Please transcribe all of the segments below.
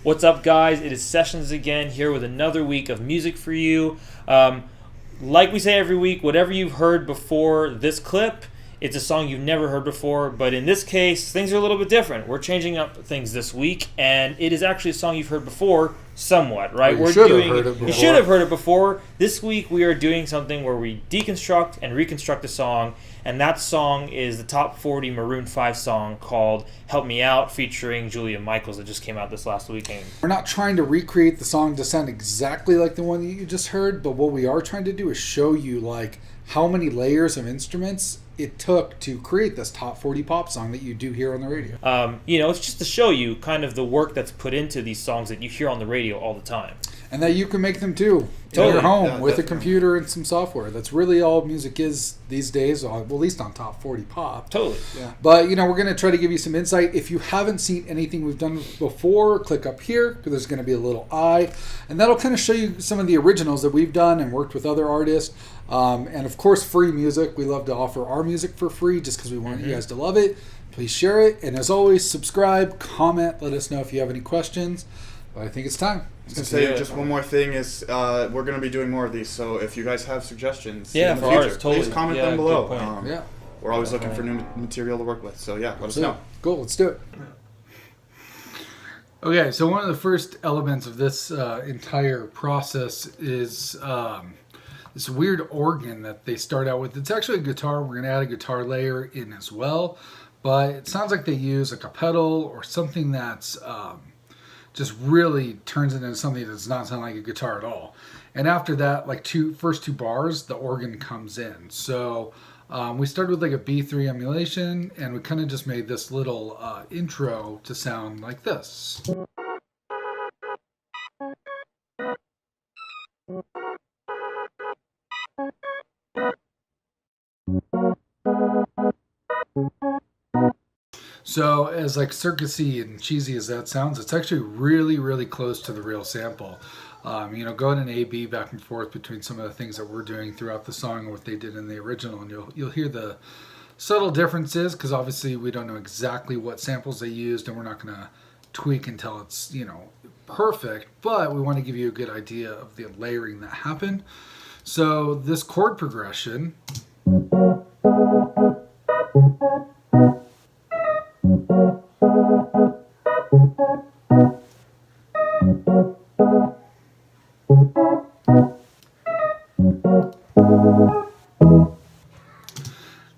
What's up, guys? It is Sessions again, here with another week of music for you. Like we say every week, whatever you've heard before this clip, it's a song you've never heard before, but in this case, things are a little bit different. We're changing up things this week, and it is actually a song you've heard before, somewhat, right? You should have heard it before. You should have heard it before. This week, we are doing something where we deconstruct and reconstruct a song, and that song is the top 40 Maroon 5 song called Help Me Out, featuring Julia Michaels, that just came out this last weekend. We're not trying to recreate the song to sound exactly like the one that you just heard, but what we are trying to do is show you like how many layers of instruments it took to create this top 40 pop song that you do hear on the radio. It's just to show you kind of the work that's put into these songs that you hear on the radio all the time. And that you can make them too, Totally. in your home, Yeah, with a definitely. computer and some software. That's really all music is these days, well, at least on top 40 pop. Totally. Yeah. But, we're going to try to give you some insight. If you haven't seen anything we've done before, click up here, because there's going to be a little eye. And that'll kind of show you some of the originals that we've done and worked with other artists. And, of course, free music. We love to offer our music for free just because we want you guys to love it. Please share it. And, as always, subscribe, comment, let us know if you have any questions. But I think it's time. I was going to say, just one more thing is we're going to be doing more of these, so if you guys have suggestions in the for future, ours, totally. please comment Yeah, them good below. point. We're always looking for new material to work with, so let us So, know. cool, let's do it. Okay, so one of the first elements of this entire process is this weird organ that they start out with. It's actually a guitar. We're going to add a guitar layer in as well, but it sounds like they use like a pedal or something that's just really turns it into something that does not sound like a guitar at all. And after that, like first two bars, the organ comes in. So we started with like a B3 emulation, and we kind of just made this little intro to sound like this. So as like circusy and cheesy as that sounds, it's actually really, really close to the real sample. Going an A/B back and forth between some of the things that we're doing throughout the song and what they did in the original, and you'll hear the subtle differences because obviously we don't know exactly what samples they used, and we're not going to tweak until it's perfect. But we want to give you a good idea of the layering that happened. So this chord progression.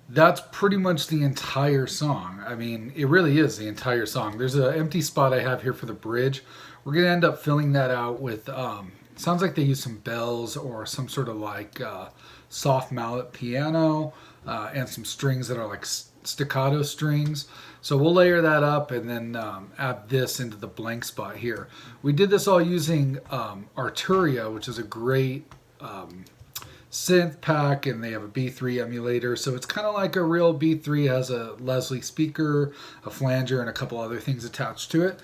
That's pretty much the entire song. I mean, it really is the entire song. There's an empty spot I have here for the bridge. We're going to end up filling that out with, sounds like they use some bells or some sort of like soft mallet piano and some strings that are like staccato strings. So we'll layer that up and then add this into the blank spot here. We did this all using Arturia, which is a great synth pack, and they have a B3 emulator, so it's kind of like a real B3. Has a Leslie speaker, a flanger, and a couple other things attached to it.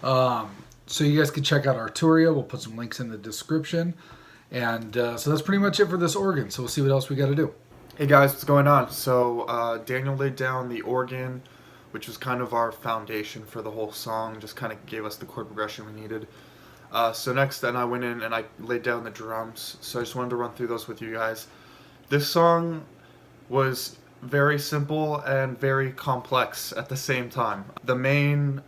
So you guys can check out Arturia. We'll put some links in the description. And so that's pretty much it for this organ. So we'll see what else we got to do. Hey guys, what's going on? So Daniel laid down the organ, which was kind of our foundation for the whole song, just kind of gave us the chord progression we needed. So next then I went in and I laid down the drums, so I just wanted to run through those with you guys. This song was very simple and very complex at the same time. The main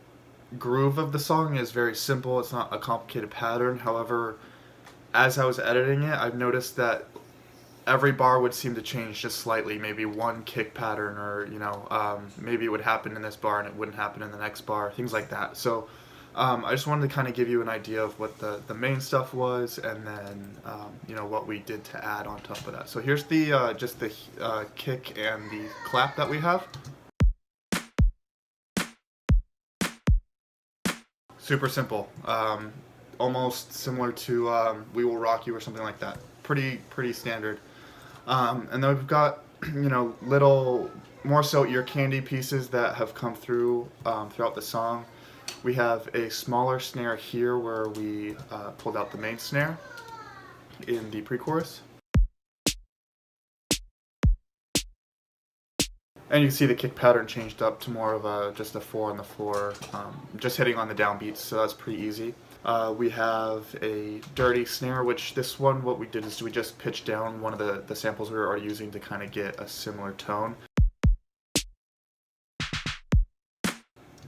groove of the song is very simple, it's not a complicated pattern. However, as I was editing it, I've noticed that every bar would seem to change just slightly, maybe one kick pattern, or maybe it would happen in this bar and it wouldn't happen in the next bar, things like that. So I just wanted to kind of give you an idea of what the main stuff was, and then what we did to add on top of that. So here's the just the kick and the clap that we have. Super simple, almost similar to "We Will Rock You" or something like that. Pretty standard. And then we've got little more so ear candy pieces that have come through throughout the song. We have a smaller snare here where we pulled out the main snare in the pre-chorus. And you can see the kick pattern changed up to more of just a 4 on the floor, just hitting on the downbeats, so that's pretty easy. We have a dirty snare, which this one, what we did is we just pitched down one of the samples we were already using to kind of get a similar tone.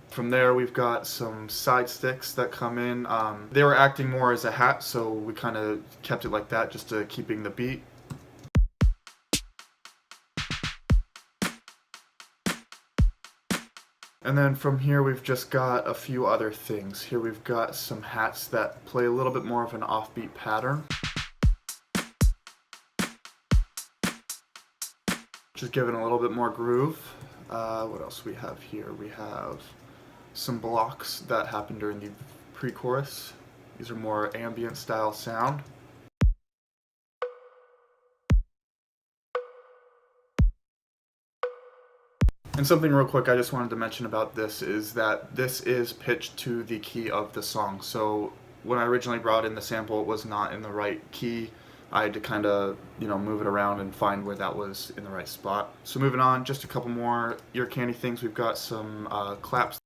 From there, we've got some side sticks that come in. They were acting more as a hat, so we kind of kept it like that, just to keeping the beat. And then from here we've just got a few other things. Here we've got some hats that play a little bit more of an offbeat pattern. Just giving a little bit more groove. What else we have here? We have some blocks that happen during the pre-chorus. These are more ambient style sound. And something real quick I just wanted to mention about this is that this is pitched to the key of the song. So when I originally brought in the sample, it was not in the right key. I had to kind of, move it around and find where that was in the right spot. So moving on, just a couple more ear candy things. We've got some claps.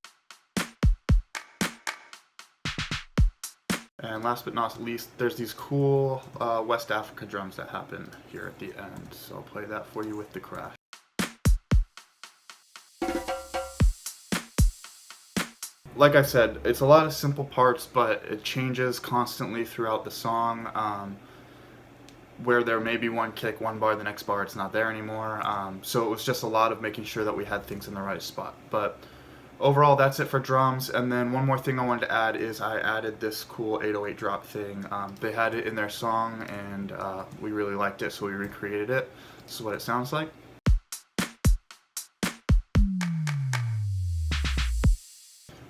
And last but not least, there's these cool West Africa drums that happen here at the end. So I'll play that for you with the crash. Like I said, it's a lot of simple parts, but it changes constantly throughout the song. Where there may be one kick, one bar, the next bar it's not there anymore. So it was just a lot of making sure that we had things in the right spot. But overall, that's it for drums. And then one more thing I wanted to add is I added this cool 808 drop thing. They had it in their song, and we really liked it, so we recreated it. This is what it sounds like.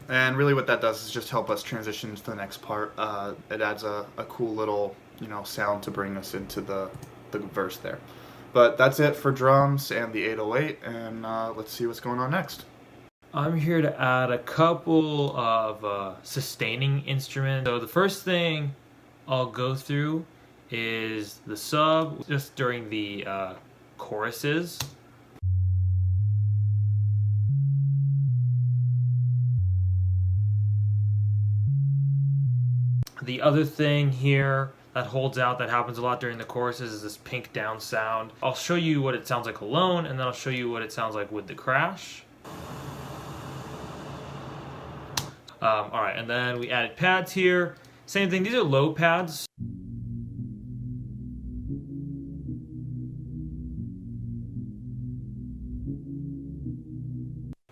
And really what that does is just help us transition to the next part. It adds a cool little, sound to bring us into the verse there. But that's it for drums and the 808, and let's see what's going on next. I'm here to add a couple of sustaining instruments. So the first thing I'll go through is the sub, just during the choruses. The other thing here that holds out, that happens a lot during the choruses, is this pink down sound. I'll show you what it sounds like alone, and then I'll show you what it sounds like with the crash. Alright, and then we added pads here. Same thing, these are low pads.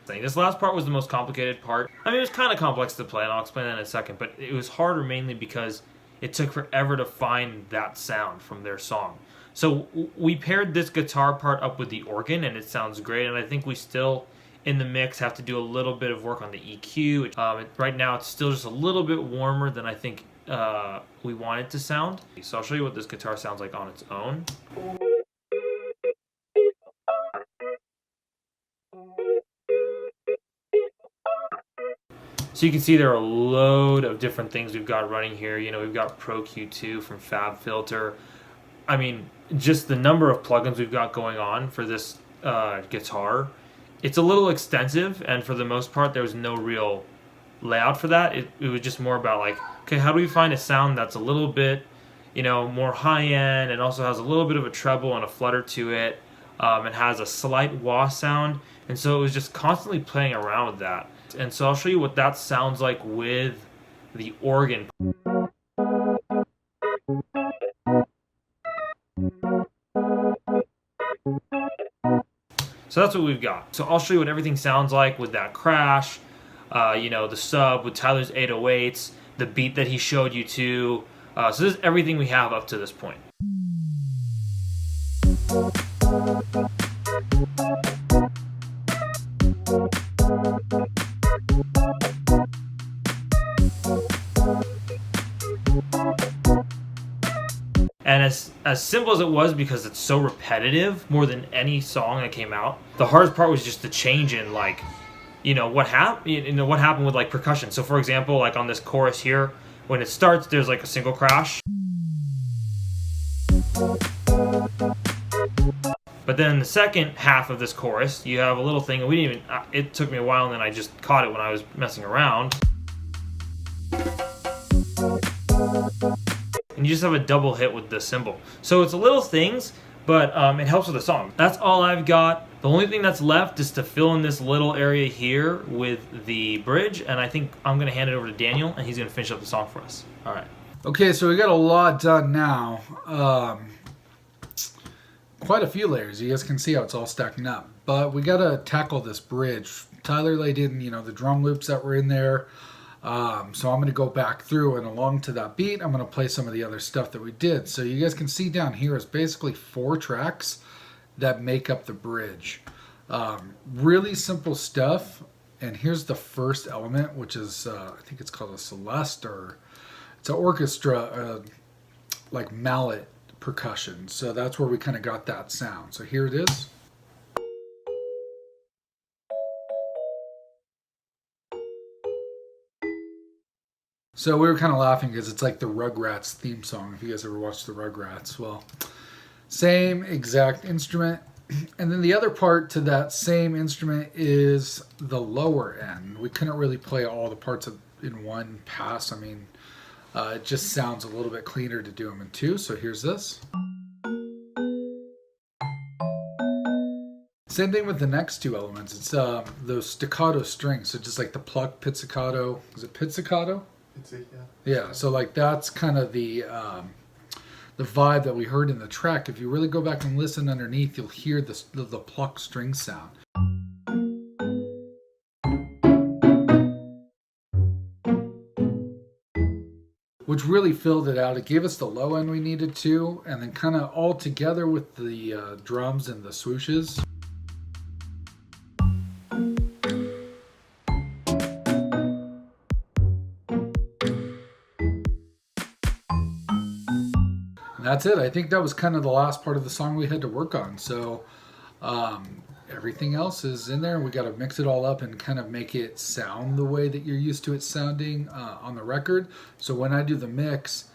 This last part was the most complicated part. I mean, it was kind of complex to play, and I'll explain that in a second, but it was harder mainly because it took forever to find that sound from their song. So we paired this guitar part up with the organ, and it sounds great, and I think we still, in the mix, have to do a little bit of work on the EQ. Right now, it's still just a little bit warmer than I think we want it to sound. So I'll show you what this guitar sounds like on its own. So you can see there are a load of different things we've got running here. We've got Pro Q2 from FabFilter. I mean, just the number of plugins we've got going on for this guitar, it's a little extensive, and for the most part, there was no real layout for that. It was just more about like, okay, how do we find a sound that's a little bit, more high-end, and also has a little bit of a treble and a flutter to it, and has a slight wah sound, and so it was just constantly playing around with that. And so I'll show you what that sounds like with the organ. So that's what we've got. So I'll show you what everything sounds like with that crash, the sub with Tyler's 808s, the beat that he showed you to. So this is everything we have up to this point. And as simple as it was, because it's so repetitive, more than any song that came out, the hardest part was just the change in what happened with like percussion. So for example, like on this chorus here, when it starts, there's like a single crash. But But then in the second half of this chorus, you have a little thing, and we didn't even, it took me a while, and then I just caught it when I was messing around. And you just have a double hit with the cymbal. So it's little things, but it helps with the song. That's all I've got. The only thing that's left is to fill in this little area here with the bridge, and I think I'm going to hand it over to Daniel, and he's going to finish up the song for us. All right. Okay, so we got a lot done now. Quite a few layers. You guys can see how it's all stacking up. But we got to tackle this bridge. Tyler laid in, the drum loops that were in there. So I'm going to go back through, and along to that beat, I'm going to play some of the other stuff that we did. So you guys can see down here is basically 4 tracks that make up the bridge. Really simple stuff. And here's the first element, which is, I think it's called a celeste, or it's an orchestra, like mallet percussion. So that's where we kind of got that sound. So here it is. So we were kind of laughing because it's like the Rugrats theme song, if you guys ever watched the Rugrats. Well, same exact instrument. And then the other part to that same instrument is the lower end. We couldn't really play all the parts in one pass. I mean, it just sounds a little bit cleaner to do them in 2. So here's this. Same thing with the next 2 elements. It's those staccato strings. So just like the pluck, pizzicato. Is it pizzicato? Yeah, so like that's kind of the vibe that we heard in the track. If you really go back and listen underneath, you'll hear the pluck string sound. Which really filled it out. It gave us the low end we needed to, and then kind of all together with the drums and the swooshes. That's it. I think that was kind of the last part of the song we had to work on. So everything else is in there. We got to mix it all up and kind of make it sound the way that you're used to it sounding on the record. So when I do the mix,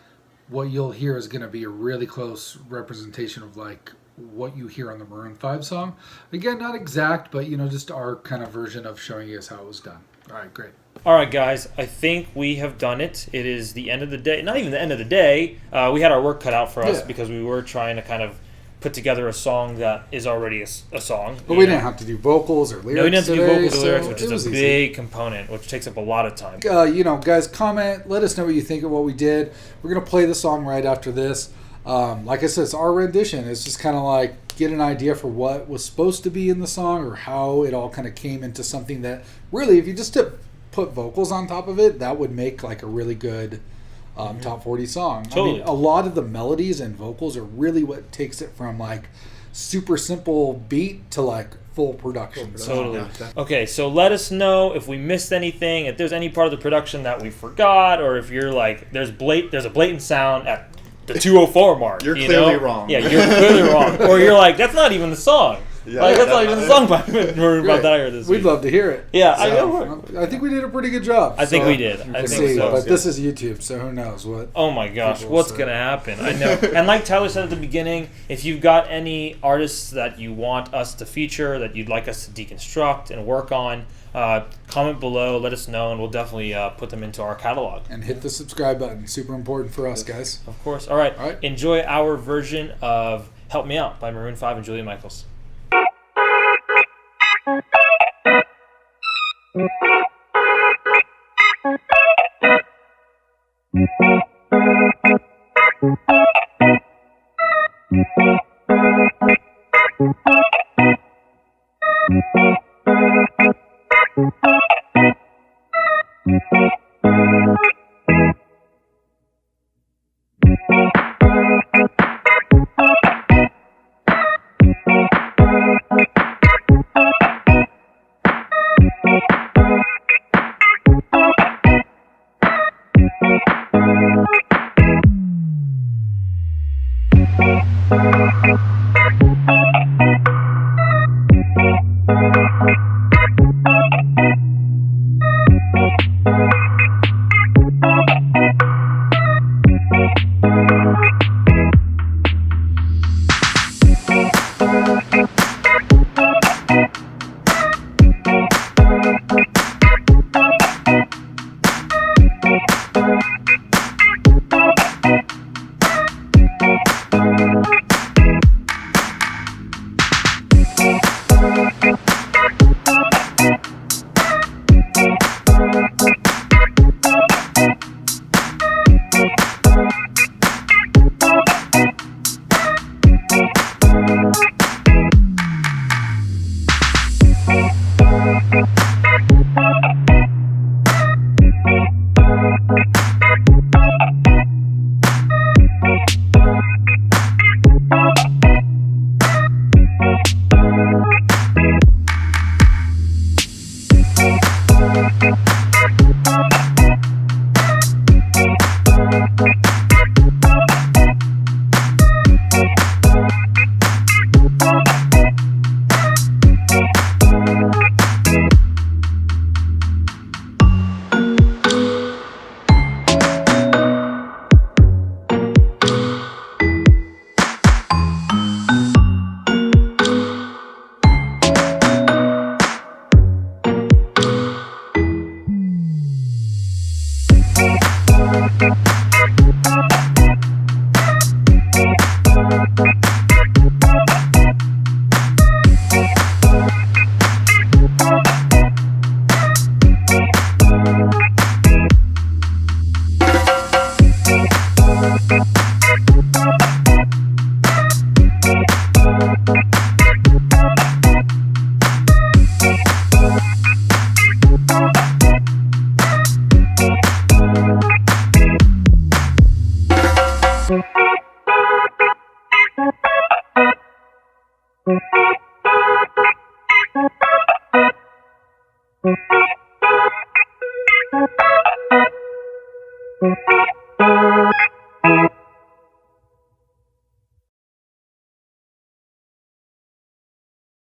what you'll hear is going to be a really close representation of like what you hear on the Maroon 5 song. Again, not exact, but just our kind of version of showing you guys how it was done. All right, great. All right, guys, I think we have done it. It is the end of the day. Not even the end of the day. We had our work cut out for us because we were trying to kind of put together a song that is already a song. But we didn't have to do vocals or lyrics. No, we didn't have to do vocals or lyrics, so which is a big component, which takes up a lot of time. Guys, comment. Let us know what you think of what we did. We're going to play the song right after this. Like I said, it's our rendition. It's just kind of like get an idea for what was supposed to be in the song or how it all kind of came into something that really, if you just put vocals on top of it, that would make like a really good top 40 song. Totally. I mean, a lot of the melodies and vocals are really what takes it from like super simple beat to like full production. Totally. Okay, so let us know if we missed anything, if there's any part of the production that we forgot, or if you're like, there's a blatant sound at the 204 mark. You're clearly wrong. Yeah, you're clearly wrong. Or you're like, that's not even the song. Yeah, like, that's not even the song by Maroon 5 that I heard this week. We'd love to hear it. Yeah, so, I think we did a pretty good job. I think we did. I think so. But this is YouTube, so who knows what. Oh my gosh, what's going to happen? I know. And like Tyler said at the beginning, if you've got any artists that you want us to feature, that you'd like us to deconstruct and work on, comment below, let us know, and we'll definitely put them into our catalog. And hit the subscribe button. Super important for us, guys. Of course. All right. Enjoy our version of Help Me Out by Maroon 5 and Julia Michaels. Thank you.